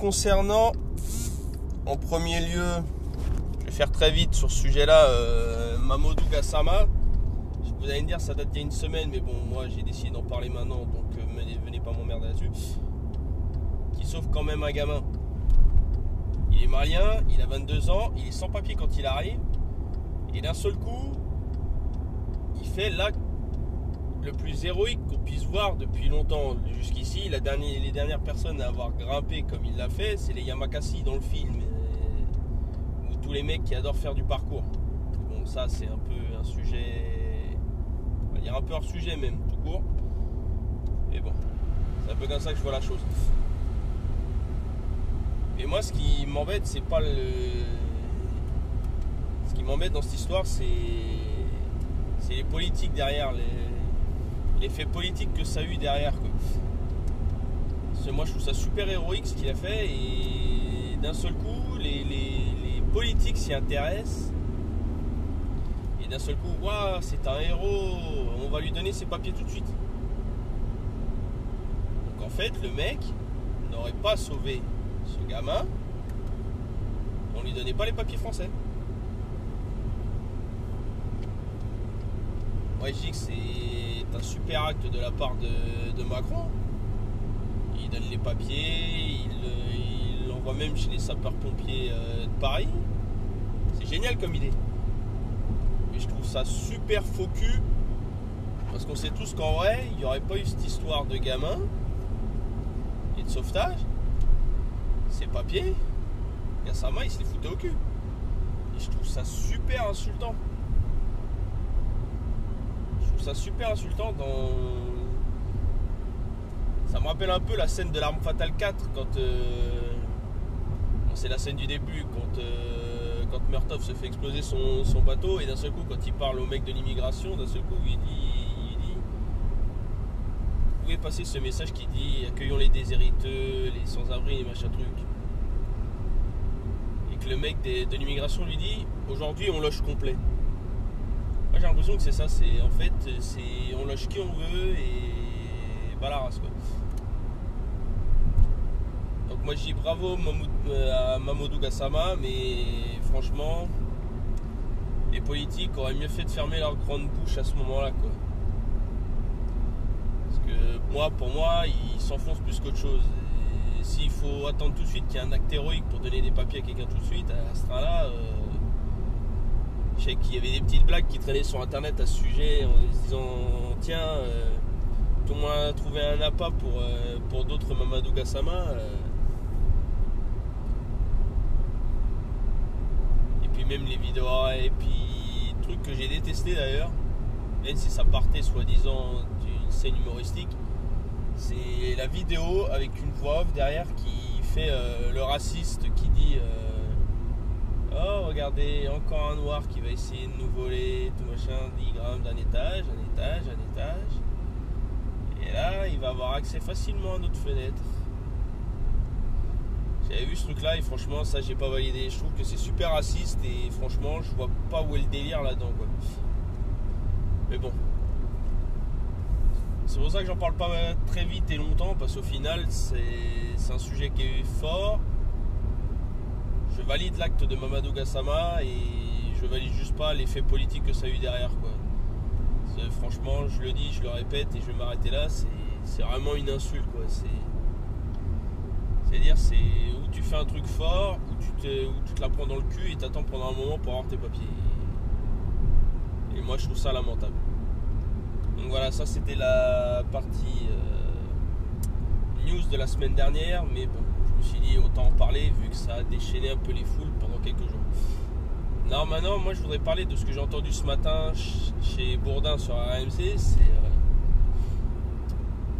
concernant, en premier lieu, je vais faire très vite sur ce sujet-là, Mamadou Gassama. Vous allez me dire, ça date d'il y a une semaine, mais bon, moi j'ai décidé d'en parler maintenant, donc venez pas m'emmerder là-dessus. Qui sauve quand même un gamin. Il est malien, il a 22 ans, il est sans papier quand il arrive, et d'un seul coup, il fait l'acte le plus héroïque qu'on puisse voir depuis longtemps. Jusqu'ici, les dernières personnes à avoir grimpé comme il l'a fait, c'est les Yamakasi dans le film, ou tous les mecs qui adorent faire du parcours. Bon, ça c'est un peu un sujet, on va dire un peu hors sujet même, tout court. Mais bon, c'est un peu comme ça que je vois la chose. Et moi, ce qui m'embête, c'est pas le... Ce qui m'embête dans cette histoire, c'est les politiques derrière, l'effet politique que ça a eu derrière, quoi. Parce que moi, je trouve ça super héroïque ce qu'il a fait, et d'un seul coup, les politiques s'y intéressent. Et d'un seul coup, waouh, c'est un héros, on va lui donner ses papiers tout de suite. Donc en fait, le mec n'aurait pas sauvé ce gamin, on lui donnait pas les papiers français. Moi je dis que c'est un super acte de la part de Macron. Il donne les papiers, il l'envoie même chez les sapeurs-pompiers de Paris. C'est génial comme idée. Mais je trouve ça super faux cul, parce qu'on sait tous qu'en vrai, il n'y aurait pas eu cette histoire de gamin et de sauvetage. Ses papiers, Gassama il se les foutait au cul. Et je trouve ça super insultant. Je trouve ça super insultant dans... Ça me rappelle un peu la scène de l'Arme Fatale 4 quand c'est la scène du début quand Murtaugh se fait exploser son bateau, et d'un seul coup quand il parle au mec de l'immigration, d'un seul coup il dit où est passé ce message qui dit accueillons les déshériteux, les sans-abri, les machins trucs. Et que le mec de l'immigration lui dit aujourd'hui on loge complet. Moi j'ai l'impression que c'est ça, c'est en fait on loge qui on veut et bah la race quoi. Donc moi je dis bravo à Mamadou Gassama, mais franchement les politiques auraient mieux fait de fermer leur grande bouche à ce moment-là quoi. Pour moi, il s'enfonce plus qu'autre chose. Et s'il faut attendre tout de suite qu'il y ait un acte héroïque pour donner des papiers à quelqu'un tout de suite, à ce train-là, je sais qu'il y avait des petites blagues qui traînaient sur internet à ce sujet en se disant tiens, tout le monde a trouvé un appât pour d'autres Mamadou Gassama. Et puis même les vidéos, et puis truc que j'ai détesté d'ailleurs, même si ça partait soi-disant d'une scène humoristique, c'est la vidéo avec une voix off derrière qui fait le raciste qui dit oh regardez, encore un noir qui va essayer de nous voler, tout machin, 10 grammes d'un étage, un étage. Et là, il va avoir accès facilement à notre fenêtre. J'avais vu ce truc là et franchement, ça j'ai pas validé. Je trouve que c'est super raciste et franchement, je vois pas où est le délire là-dedans quoi. Mais bon. C'est pour ça que j'en parle pas très vite et longtemps, parce qu'au final c'est un sujet qui est fort. Je valide l'acte de Mamadou Gassama et je valide juste pas l'effet politique que ça a eu derrière quoi. Franchement, je le dis, je le répète et je vais m'arrêter là, c'est vraiment une insulte quoi. C'est-à-dire c'est où tu fais un truc fort, où tu te la prends dans le cul et t'attends pendant un moment pour avoir tes papiers. Et moi je trouve ça lamentable. Donc voilà, ça c'était la partie news de la semaine dernière, mais bon, je me suis dit autant en parler vu que ça a déchaîné un peu les foules pendant quelques jours. Non, maintenant, moi je voudrais parler de ce que j'ai entendu ce matin chez Bourdin sur RMC, c'est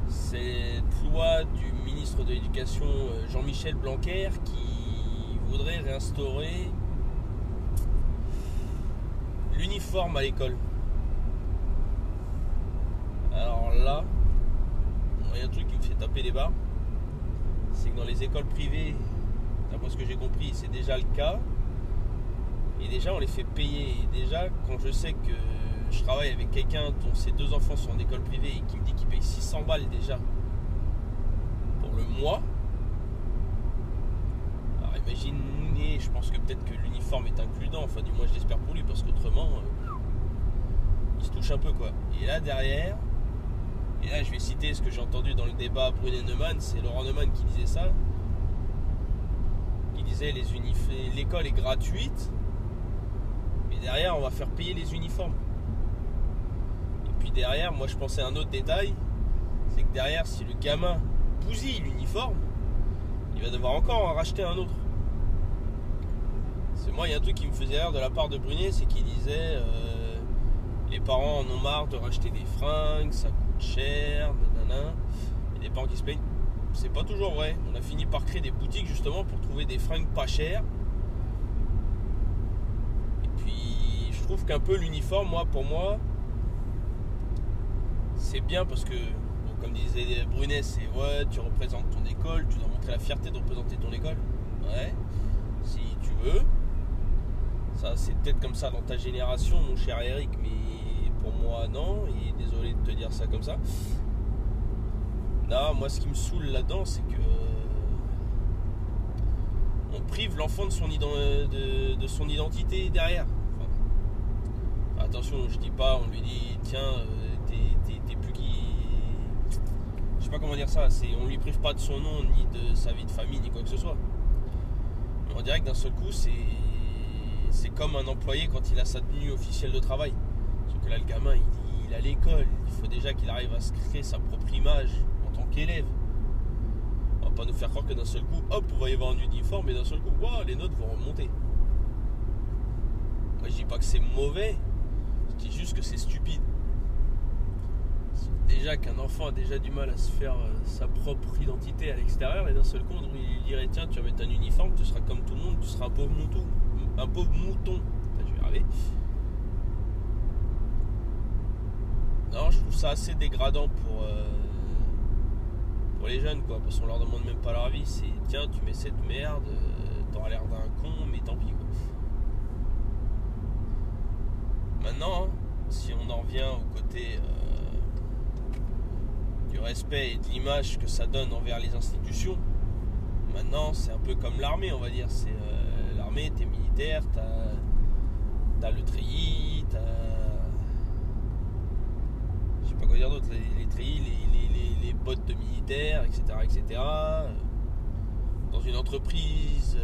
cette loi du ministre de l'Éducation Jean-Michel Blanquer qui voudrait réinstaurer l'uniforme à l'école. Alors là, il y a un truc qui me fait taper des barres, c'est que dans les écoles privées, d'après ce que j'ai compris, c'est déjà le cas. Et déjà, on les fait payer. Et déjà, quand je sais que je travaille avec quelqu'un dont ses 2 enfants sont en école privée et qui me dit qu'il paye 600 balles déjà pour le mois, imaginer, je pense que peut-être que l'uniforme est inclus dedans, enfin du moins je l'espère pour lui, parce qu'autrement il se touche un peu quoi. Et là derrière, et là je vais citer ce que j'ai entendu dans le débat Brunet-Neumann, c'est Laurent Neumann qui disait ça, qui disait l'école est gratuite, mais derrière on va faire payer les uniformes. Et puis derrière, moi je pensais à un autre détail, c'est que derrière si le gamin bousille l'uniforme, il va devoir encore en racheter un autre. C'est moi, il y a un truc qui me faisait rire de la part de Brunet, c'est qu'il disait les parents en ont marre de racheter des fringues, ça coûte cher, nanana. Il y a des parents qui se plaignent. C'est pas toujours vrai. On a fini par créer des boutiques justement pour trouver des fringues pas chères. Et puis je trouve qu'un peu l'uniforme, pour moi, c'est bien parce que comme disait Brunet, c'est ouais, tu représentes ton école, tu dois montrer la fierté de représenter ton école. Ouais, si tu veux. Ça, c'est peut-être comme ça dans ta génération, mon cher Eric, mais pour moi, non. Et désolé de te dire ça comme ça. Non, moi, ce qui me saoule là-dedans, c'est que on prive l'enfant de son identité derrière. Enfin, attention, je dis pas, on lui dit, tiens, t'es plus qui. Je sais pas comment dire ça, on lui prive pas de son nom, ni de sa vie de famille, ni quoi que ce soit. Mais on dirait que d'un seul coup, c'est comme un employé quand il a sa tenue officielle de travail. Sauf que là, le gamin, il est à l'école. Il faut déjà qu'il arrive à se créer sa propre image en tant qu'élève. On va pas nous faire croire que d'un seul coup, hop, on va y avoir un uniforme, et d'un seul coup, wow, les notes vont remonter. Moi, je dis pas que c'est mauvais, je dis juste que c'est stupide. Déjà qu'un enfant a déjà du mal à se faire sa propre identité à l'extérieur, et d'un seul coup on lui dirait tiens, tu vas mettre un uniforme, tu seras comme tout le monde, tu seras un pauvre mouton. Je vais y arriver. Non, je trouve ça assez dégradant pour les jeunes quoi, parce qu'on leur demande même pas leur avis. C'est tiens, tu mets cette merde, t'auras l'air d'un con, mais tant pis quoi. Maintenant, si on en revient au côté du respect et de l'image que ça donne envers les institutions, maintenant c'est un peu comme l'armée, on va dire. C'est l'armée, t'es militaire, t'as le treillis, je sais pas quoi dire d'autre, les treillis, les bottes de militaire, etc. Dans une entreprise,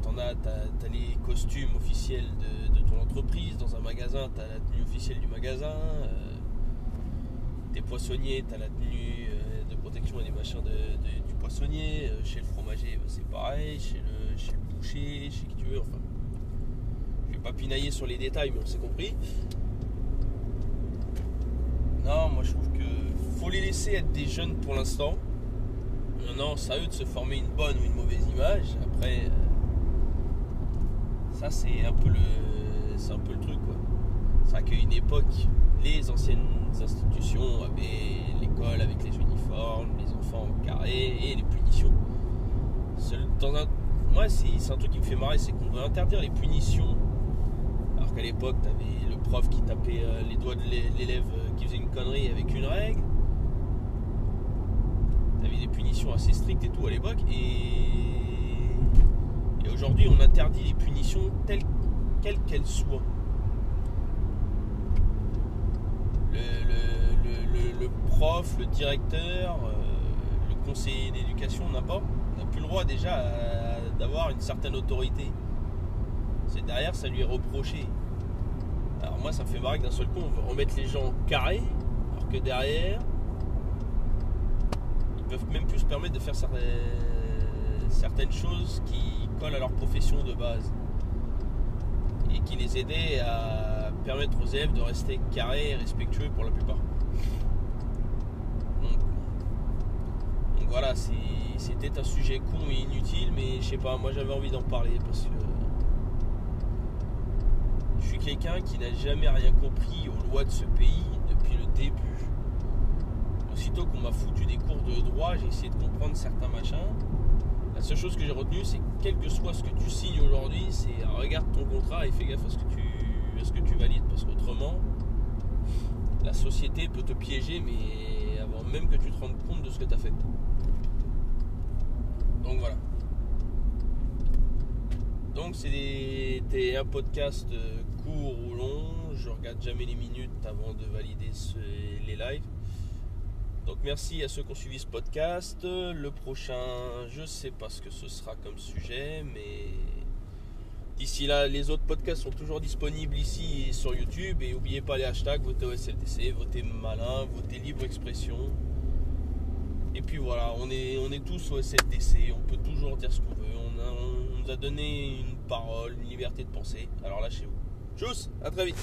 t'as les costumes officiels de ton entreprise. Dans un magasin, t'as la tenue officielle du magasin. T'es poissonnier, t'as la tenue de protection et des machins du poissonnier. Chez le fromager, c'est pareil. Chez le boucher, chez qui tu veux. Enfin, je vais pas pinailler sur les détails, mais on s'est compris. Non, moi je trouve que faut les laisser être des jeunes pour l'instant. Maintenant, c'est à eux de se former une bonne ou une mauvaise image. Après, ça c'est un peu le truc quoi. C'est vrai qu'à une époque, les anciennes institutions avaient l'école avec les uniformes, les enfants au carré et les punitions. Moi, c'est un truc qui me fait marrer, c'est qu'on veut interdire les punitions. Alors qu'à l'époque, t'avais le prof qui tapait les doigts de l'élève qui faisait une connerie avec une règle. T'avais des punitions assez strictes et tout à l'époque. Et aujourd'hui, on interdit les punitions quelles qu'elles soient. Le prof, le directeur, le conseiller d'éducation, n'importe, n'a plus le droit déjà d'avoir une certaine autorité. C'est derrière, ça lui est reproché. Alors moi, ça me fait marrer que d'un seul coup, on veut remettre les gens carrés, alors que derrière, ils peuvent même plus se permettre de faire certaines choses qui collent à leur profession de base et qui les aidaient à permettre aux élèves de rester carrés et respectueux pour la plupart. Donc voilà, c'était un sujet con et inutile, mais je sais pas, moi j'avais envie d'en parler parce que je suis quelqu'un qui n'a jamais rien compris aux lois de ce pays depuis le début. Aussitôt qu'on m'a foutu des cours de droit, j'ai essayé de comprendre certains machins. La seule chose que j'ai retenue, c'est que quel que soit ce que tu signes aujourd'hui, c'est regarde ton contrat et fais gaffe à ce que tu valides, parce qu'autrement, la société peut te piéger, mais avant même que tu te rendes compte de ce que tu as fait. Donc voilà. Donc c'était un podcast court ou long. Je regarde jamais les minutes avant de valider les lives. Donc merci à ceux qui ont suivi ce podcast. Le prochain, je sais pas ce que ce sera comme sujet, mais d'ici là, les autres podcasts sont toujours disponibles ici et sur YouTube. Et n'oubliez pas les hashtags, votez OSLTC, votez malin, votez libre expression. Et puis voilà, on est tous OSLTC, on peut toujours dire ce qu'on veut. On nous a donné une parole, une liberté de penser. Alors lâchez-vous. Tchuss, à très vite.